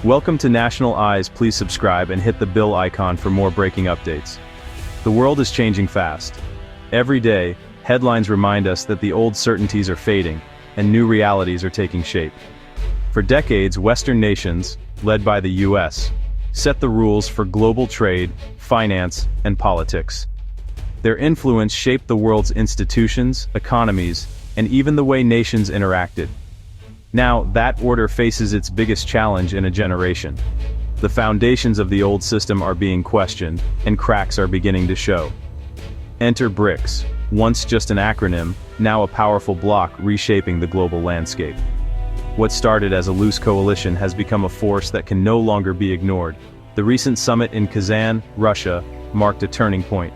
Welcome to National Eyes. Please subscribe and hit the bell icon for more breaking updates. The world is changing fast. Every day, headlines remind us that the old certainties are fading, and new realities are taking shape. For decades, Western nations, led by the US, set the rules for global trade, finance, and politics. Their influence shaped the world's institutions, economies, and even the way nations interacted. Now, that order faces its biggest challenge in a generation. The foundations of the old system are being questioned, and cracks are beginning to show. Enter BRICS, once just an acronym, now a powerful bloc reshaping the global landscape. What started as a loose coalition has become a force that can no longer be ignored. The recent summit in Kazan, Russia, marked a turning point.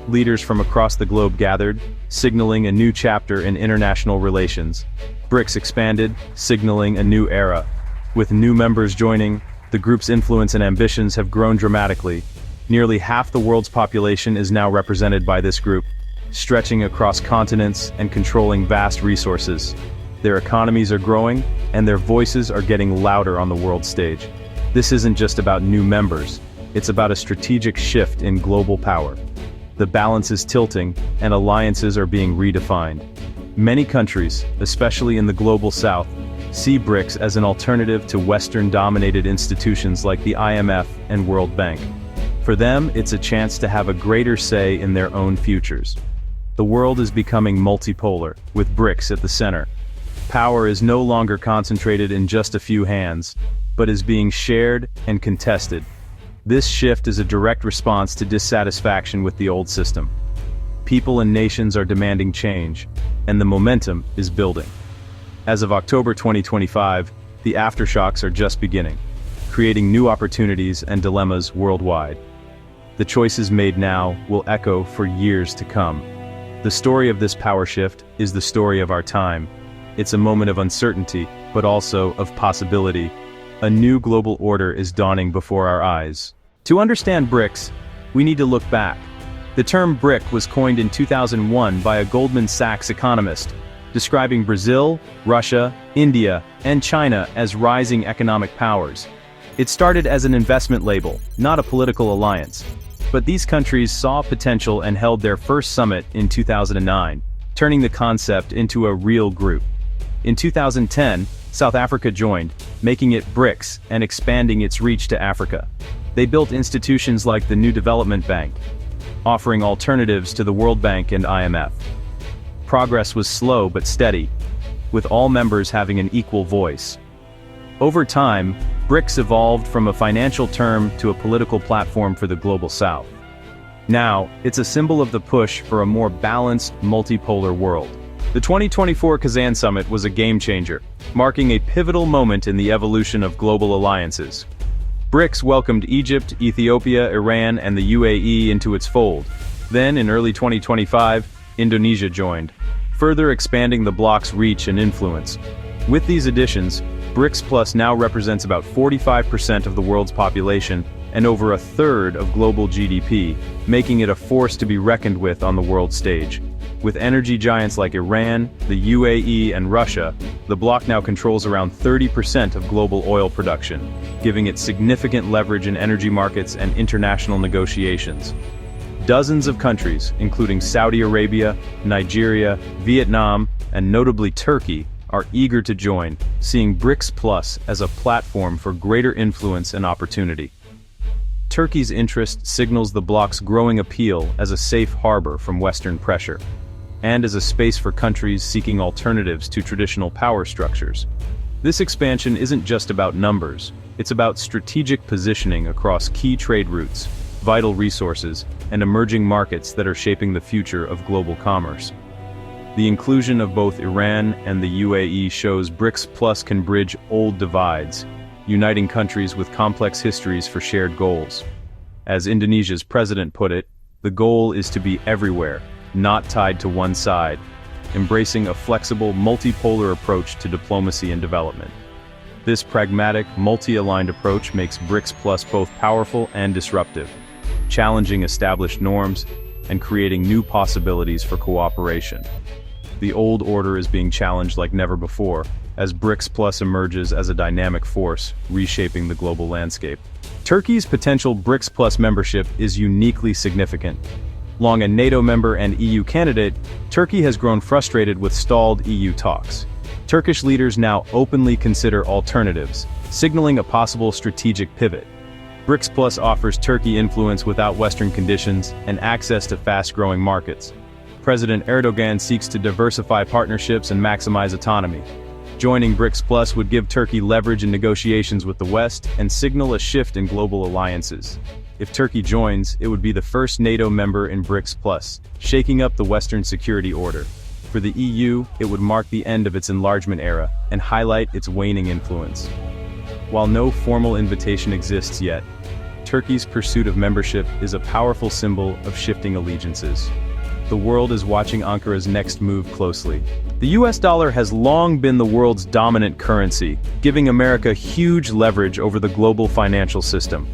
Leaders from across the globe gathered, signaling a new chapter in international relations. BRICS expanded, signaling a new era. With new members joining, the group's influence and ambitions have grown dramatically. Nearly half the world's population is now represented by this group, stretching across continents and controlling vast resources. Their economies are growing, and their voices are getting louder on the world stage. This isn't just about new members, it's about a strategic shift in global power. The balance is tilting, and alliances are being redefined. Many countries, especially in the global south, see BRICS as an alternative to Western-dominated institutions like the IMF and World Bank. For them, it's a chance to have a greater say in their own futures. The world is becoming multipolar, with BRICS at the center. Power is no longer concentrated in just a few hands, but is being shared and contested. This shift is a direct response to dissatisfaction with the old system. People and nations are demanding change, and the momentum is building. As of October 2025, the aftershocks are just beginning, creating new opportunities and dilemmas worldwide. The choices made now will echo for years to come. The story of this power shift is the story of our time. It's a moment of uncertainty, but also of possibility. A new global order is dawning before our eyes. To understand BRICS, we need to look back. The term BRIC was coined in 2001 by a Goldman Sachs economist, describing Brazil, Russia, India, and China as rising economic powers. It started as an investment label, not a political alliance. But these countries saw potential and held their first summit in 2009, turning the concept into a real group. In 2010, South Africa joined, making it BRICS and expanding its reach to Africa. They built institutions like the New Development Bank, offering alternatives to the World Bank and IMF. Progress was slow but steady, with all members having an equal voice. Over time, BRICS evolved from a financial term to a political platform for the global south. Now, it's a symbol of the push for a more balanced, multipolar world. The 2024 Kazan Summit was a game-changer, marking a pivotal moment in the evolution of global alliances. BRICS welcomed Egypt, Ethiopia, Iran, and the UAE into its fold. Then, in early 2025, Indonesia joined, further expanding the bloc's reach and influence. With these additions, BRICS Plus now represents about 45% of the world's population and over a third of global GDP, making it a force to be reckoned with on the world stage. With energy giants like Iran, the UAE, and Russia, the bloc now controls around 30% of global oil production, giving it significant leverage in energy markets and international negotiations. Dozens of countries, including Saudi Arabia, Nigeria, Vietnam, and notably Turkey, are eager to join, seeing BRICS Plus as a platform for greater influence and opportunity. Turkey's interest signals the bloc's growing appeal as a safe harbor from Western pressure, and as a space for countries seeking alternatives to traditional power structures. This expansion isn't just about numbers, it's about strategic positioning across key trade routes, vital resources, and emerging markets that are shaping the future of global commerce. The inclusion of both Iran and the UAE shows BRICS Plus can bridge old divides, uniting countries with complex histories for shared goals. As Indonesia's president put it, the goal is to be everywhere, not tied to one side, embracing a flexible, multipolar approach to diplomacy and development. This pragmatic, multi-aligned approach makes BRICS Plus both powerful and disruptive, challenging established norms and creating new possibilities for cooperation. The old order is being challenged like never before, as BRICS Plus emerges as a dynamic force, reshaping the global landscape. Turkey's potential BRICS Plus membership is uniquely significant. Long a NATO member and EU candidate, Turkey has grown frustrated with stalled EU talks. Turkish leaders now openly consider alternatives, signaling a possible strategic pivot. BRICS Plus offers Turkey influence without Western conditions and access to fast-growing markets. President Erdogan seeks to diversify partnerships and maximize autonomy. Joining BRICS Plus would give Turkey leverage in negotiations with the West and signal a shift in global alliances. If Turkey joins, it would be the first NATO member in BRICS Plus, shaking up the Western security order. For the EU, it would mark the end of its enlargement era and highlight its waning influence. While no formal invitation exists yet, Turkey's pursuit of membership is a powerful symbol of shifting allegiances. The world is watching Ankara's next move closely. The US dollar has long been the world's dominant currency, giving America huge leverage over the global financial system.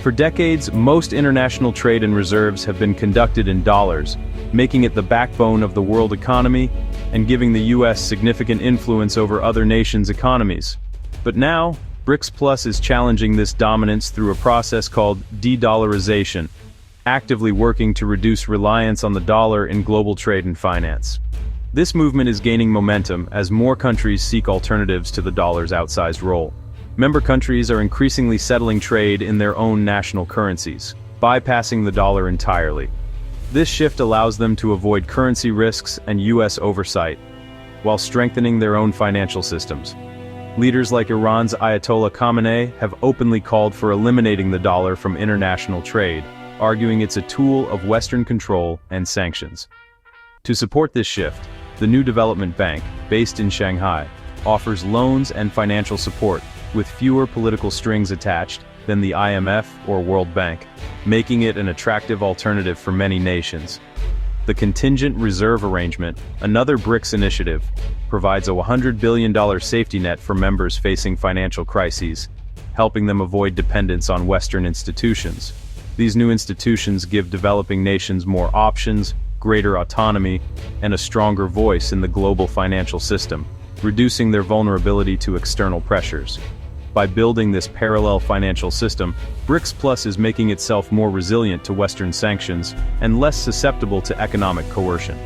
For decades, most international trade and reserves have been conducted in dollars, making it the backbone of the world economy and giving the US significant influence over other nations' economies. But now, BRICS Plus is challenging this dominance through a process called de-dollarization, actively working to reduce reliance on the dollar in global trade and finance. This movement is gaining momentum as more countries seek alternatives to the dollar's outsized role. Member countries are increasingly settling trade in their own national currencies, bypassing the dollar entirely. This shift allows them to avoid currency risks and US oversight, while strengthening their own financial systems. Leaders like Iran's Ayatollah Khamenei have openly called for eliminating the dollar from international trade, arguing it's a tool of Western control and sanctions. To support this shift, the New Development Bank, based in Shanghai, offers loans and financial support, with fewer political strings attached than the IMF or World Bank, making it an attractive alternative for many nations. The Contingent Reserve Arrangement, another BRICS initiative, provides a $100 billion safety net for members facing financial crises, helping them avoid dependence on Western institutions. These new institutions give developing nations more options, greater autonomy, and a stronger voice in the global financial system, reducing their vulnerability to external pressures. By building this parallel financial system, BRICS Plus is making itself more resilient to Western sanctions and less susceptible to economic coercion.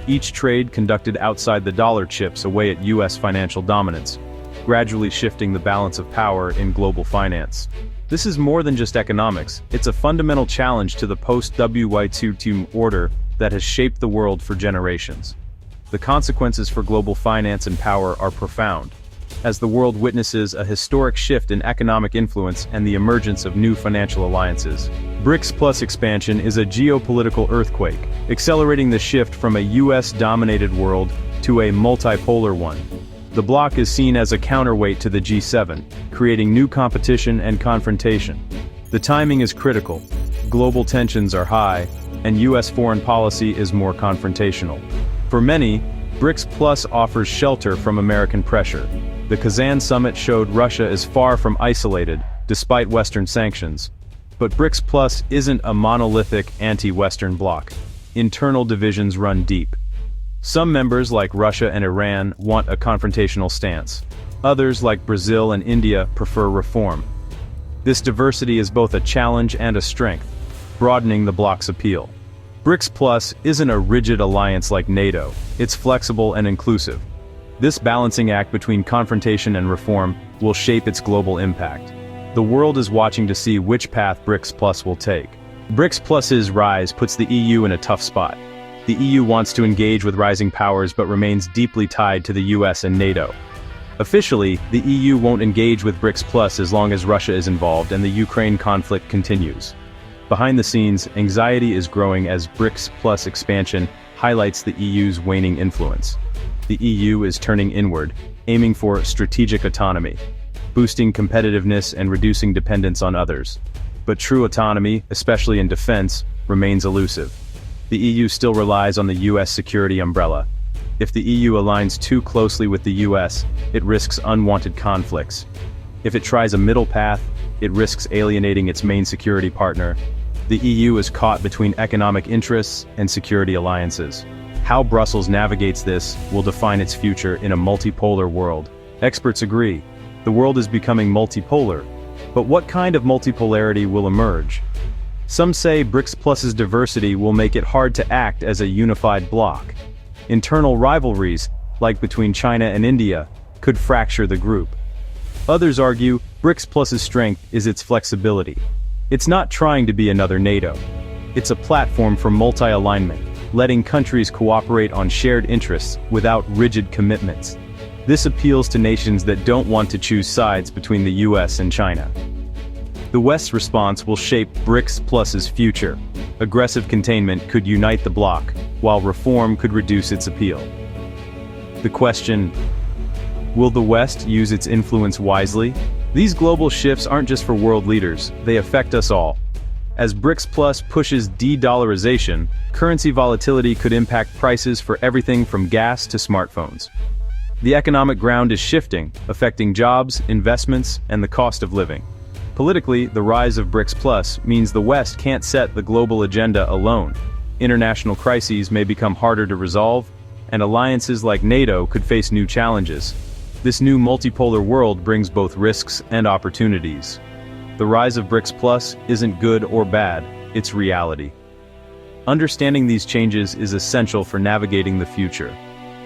Each trade conducted outside the dollar chips away at US financial dominance, gradually shifting the balance of power in global finance. This is more than just economics, it's a fundamental challenge to the post-WY2 order that has shaped the world for generations. The consequences for global finance and power are profound, as the world witnesses a historic shift in economic influence and the emergence of new financial alliances. BRICS Plus expansion is a geopolitical earthquake, accelerating the shift from a US-dominated world to a multipolar one. The Bloc is seen as a counterweight to the G7, creating new competition and confrontation. The timing is critical. Global tensions are high, and US foreign policy is more confrontational. For many, BRICS Plus offers shelter from American pressure. The Kazan summit showed Russia is far from isolated, despite Western sanctions. But BRICS Plus isn't a monolithic anti-Western bloc. Internal divisions run deep. Some members, like Russia and Iran, want a confrontational stance. Others, like Brazil and India, prefer reform. This diversity is both a challenge and a strength, broadening the bloc's appeal. BRICS Plus isn't a rigid alliance like NATO, it's flexible and inclusive. This balancing act between confrontation and reform will shape its global impact. The world is watching to see which path BRICS Plus will take. BRICS Plus's rise puts the EU in a tough spot. The EU wants to engage with rising powers but remains deeply tied to the US and NATO. Officially, the EU won't engage with BRICS Plus as long as Russia is involved and the Ukraine conflict continues. Behind the scenes, anxiety is growing as BRICS Plus expansion highlights the EU's waning influence. The EU is turning inward, aiming for strategic autonomy, boosting competitiveness and reducing dependence on others. But true autonomy, especially in defense, remains elusive. The EU still relies on the US security umbrella. If the EU aligns too closely with the US, it risks unwanted conflicts. If it tries a middle path, it risks alienating its main security partner. The EU is caught between economic interests and security alliances. How Brussels navigates this will define its future in a multipolar world. Experts agree. The world is becoming multipolar. But what kind of multipolarity will emerge? Some say BRICS Plus's diversity will make it hard to act as a unified bloc. Internal rivalries, like between China and India, could fracture the group. Others argue BRICS Plus's strength is its flexibility. It's not trying to be another NATO. It's a platform for multi-alignment, letting countries cooperate on shared interests without rigid commitments. This appeals to nations that don't want to choose sides between the US and China. The West's response will shape BRICS Plus's future. Aggressive containment could unite the bloc, while reform could reduce its appeal. The question: will the West use its influence wisely? These global shifts aren't just for world leaders, they affect us all. As BRICS Plus pushes de-dollarization, currency volatility could impact prices for everything from gas to smartphones. The economic ground is shifting, affecting jobs, investments, and the cost of living. Politically, the rise of BRICS Plus means the West can't set the global agenda alone. International crises may become harder to resolve, and alliances like NATO could face new challenges. This new multipolar world brings both risks and opportunities. The rise of BRICS Plus isn't good or bad, it's reality. Understanding these changes is essential for navigating the future.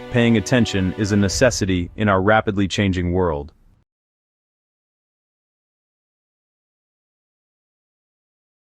Paying attention is a necessity in our rapidly changing world.